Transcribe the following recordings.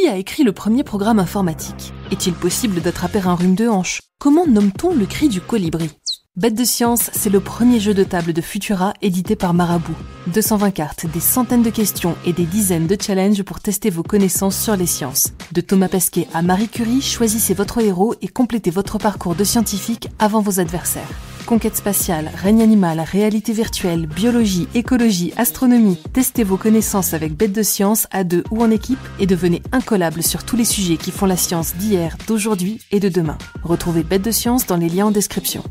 Qui a écrit le premier programme informatique? Est-il possible d'attraper un rhume de hanche? Comment nomme-t-on le cri du colibri? Bête de science, c'est le premier jeu de table de Futura édité par Marabout. 220 cartes, des centaines de questions et des dizaines de challenges pour tester vos connaissances sur les sciences. De Thomas Pesquet à Marie Curie, choisissez votre héros et complétez votre parcours de scientifique avant vos adversaires. Conquête spatiale, règne animal, réalité virtuelle, biologie, écologie, astronomie. Testez vos connaissances avec Bête de science à deux ou en équipe et devenez incollable sur tous les sujets qui font la science d'hier, d'aujourd'hui et de demain. Retrouvez Bête de science dans les liens en description.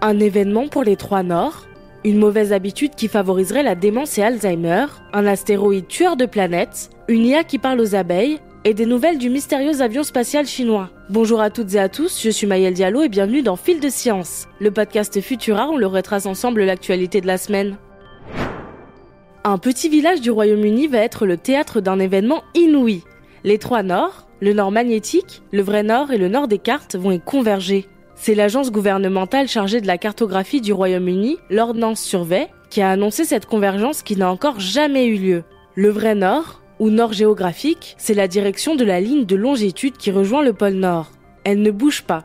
Un événement pour les Trois Nord, une mauvaise habitude qui favoriserait la démence et Alzheimer, un astéroïde tueur de planètes, une IA qui parle aux abeilles et des nouvelles du mystérieux avion spatial chinois. Bonjour à toutes et à tous, je suis Maëlle Diallo et bienvenue dans Fil de Science, le podcast Futura où on le retrace ensemble l'actualité de la semaine. Un petit village du Royaume-Uni va être le théâtre d'un événement inouï. Les Trois Nord, le Nord magnétique, le vrai Nord et le Nord des cartes vont y converger. C'est l'agence gouvernementale chargée de la cartographie du Royaume-Uni, l'Ordnance Survey, qui a annoncé cette convergence qui n'a encore jamais eu lieu. Le vrai Nord, ou Nord géographique, c'est la direction de la ligne de longitude qui rejoint le pôle Nord. Elle ne bouge pas.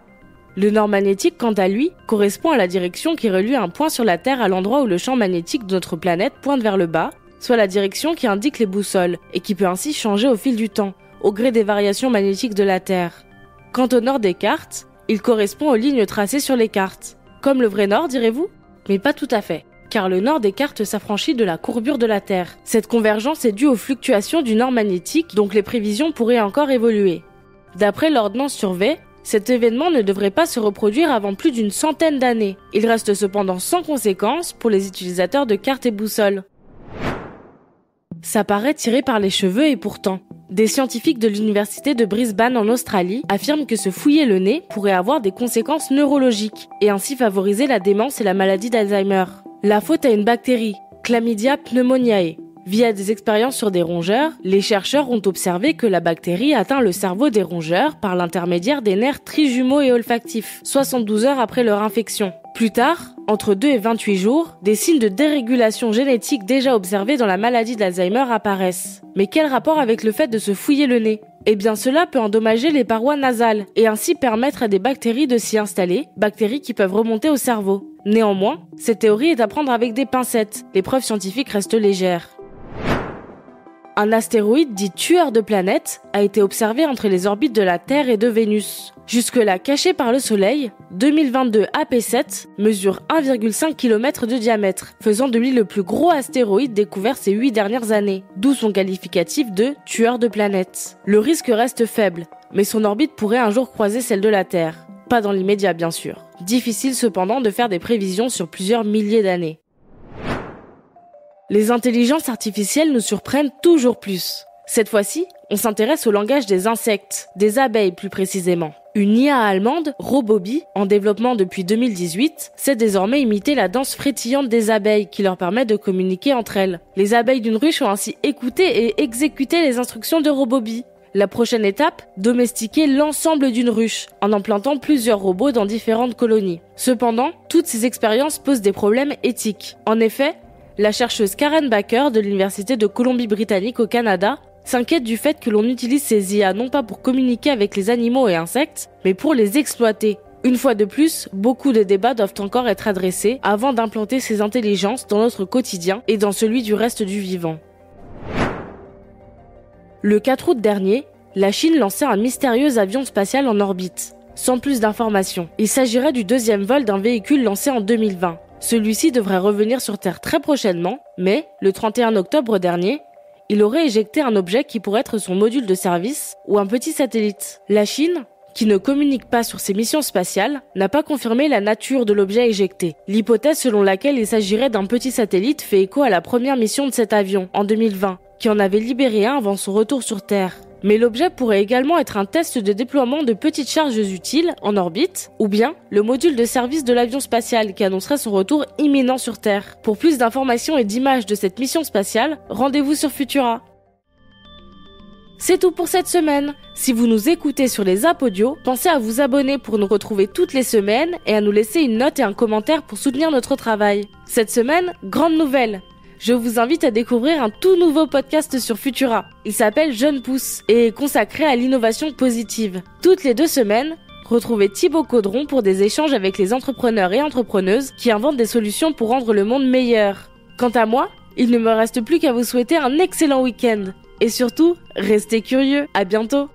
Le Nord magnétique, quant à lui, correspond à la direction qui relie un point sur la Terre à l'endroit où le champ magnétique de notre planète pointe vers le bas, soit la direction qui indique les boussoles, et qui peut ainsi changer au fil du temps, au gré des variations magnétiques de la Terre. Quant au Nord des cartes, il correspond aux lignes tracées sur les cartes. Comme le vrai Nord, direz-vous? Mais pas tout à fait, car le Nord des cartes s'affranchit de la courbure de la Terre. Cette convergence est due aux fluctuations du Nord magnétique, donc les prévisions pourraient encore évoluer. D'après l'Ordnance Survey, cet événement ne devrait pas se reproduire avant plus d'une centaine d'années. Il reste cependant sans conséquence pour les utilisateurs de cartes et boussoles. Ça paraît tiré par les cheveux et pourtant, des scientifiques de l'université de Brisbane en Australie affirment que se fouiller le nez pourrait avoir des conséquences neurologiques et ainsi favoriser la démence et la maladie d'Alzheimer. La faute à une bactérie, Chlamydia pneumoniae. Via des expériences sur des rongeurs, les chercheurs ont observé que la bactérie atteint le cerveau des rongeurs par l'intermédiaire des nerfs trijumeaux et olfactifs, 72 heures après leur infection. Plus tard, entre 2 et 28 jours, des signes de dérégulation génétique déjà observés dans la maladie d'Alzheimer apparaissent. Mais quel rapport avec le fait de se fouiller le nez? Eh bien cela peut endommager les parois nasales et ainsi permettre à des bactéries de s'y installer, bactéries qui peuvent remonter au cerveau. Néanmoins, cette théorie est à prendre avec des pincettes, les preuves scientifiques restent légères. Un astéroïde dit tueur de planètes a été observé entre les orbites de la Terre et de Vénus. Jusque-là caché par le Soleil, 2022 AP7 mesure 1,5 km de diamètre, faisant de lui le plus gros astéroïde découvert ces 8 dernières années, d'où son qualificatif de tueur de planètes. Le risque reste faible, mais son orbite pourrait un jour croiser celle de la Terre. Pas dans l'immédiat bien sûr. Difficile cependant de faire des prévisions sur plusieurs milliers d'années. Les intelligences artificielles nous surprennent toujours plus. Cette fois-ci, on s'intéresse au langage des insectes, des abeilles plus précisément. Une IA allemande, Robobi, en développement depuis 2018, sait désormais imiter la danse frétillante des abeilles qui leur permet de communiquer entre elles. Les abeilles d'une ruche ont ainsi écouté et exécuté les instructions de Robobi. La prochaine étape, domestiquer l'ensemble d'une ruche, en implantant plusieurs robots dans différentes colonies. Cependant, toutes ces expériences posent des problèmes éthiques. En effet, la chercheuse Karen Baker de l'Université de Colombie-Britannique au Canada s'inquiète du fait que l'on utilise ces IA non pas pour communiquer avec les animaux et insectes, mais pour les exploiter. Une fois de plus, beaucoup de débats doivent encore être adressés avant d'implanter ces intelligences dans notre quotidien et dans celui du reste du vivant. Le 4 août dernier, la Chine lançait un mystérieux avion spatial en orbite. Sans plus d'informations, il s'agirait du deuxième vol d'un véhicule lancé en 2020. Celui-ci devrait revenir sur Terre très prochainement, mais, le 31 octobre dernier, il aurait éjecté un objet qui pourrait être son module de service ou un petit satellite. La Chine, qui ne communique pas sur ses missions spatiales, n'a pas confirmé la nature de l'objet éjecté. L'hypothèse selon laquelle il s'agirait d'un petit satellite fait écho à la première mission de cet avion, en 2020, qui en avait libéré un avant son retour sur Terre. Mais l'objet pourrait également être un test de déploiement de petites charges utiles en orbite, ou bien le module de service de l'avion spatial qui annoncerait son retour imminent sur Terre. Pour plus d'informations et d'images de cette mission spatiale, rendez-vous sur Futura. C'est tout pour cette semaine. Si vous nous écoutez sur les apps audio, pensez à vous abonner pour nous retrouver toutes les semaines et à nous laisser une note et un commentaire pour soutenir notre travail. Cette semaine, grande nouvelle. Je vous invite à découvrir un tout nouveau podcast sur Futura. Il s'appelle Jeune Pousse et est consacré à l'innovation positive. Toutes les 2 semaines, retrouvez Thibaut Caudron pour des échanges avec les entrepreneurs et entrepreneuses qui inventent des solutions pour rendre le monde meilleur. Quant à moi, il ne me reste plus qu'à vous souhaiter un excellent week-end. Et surtout, restez curieux. À bientôt.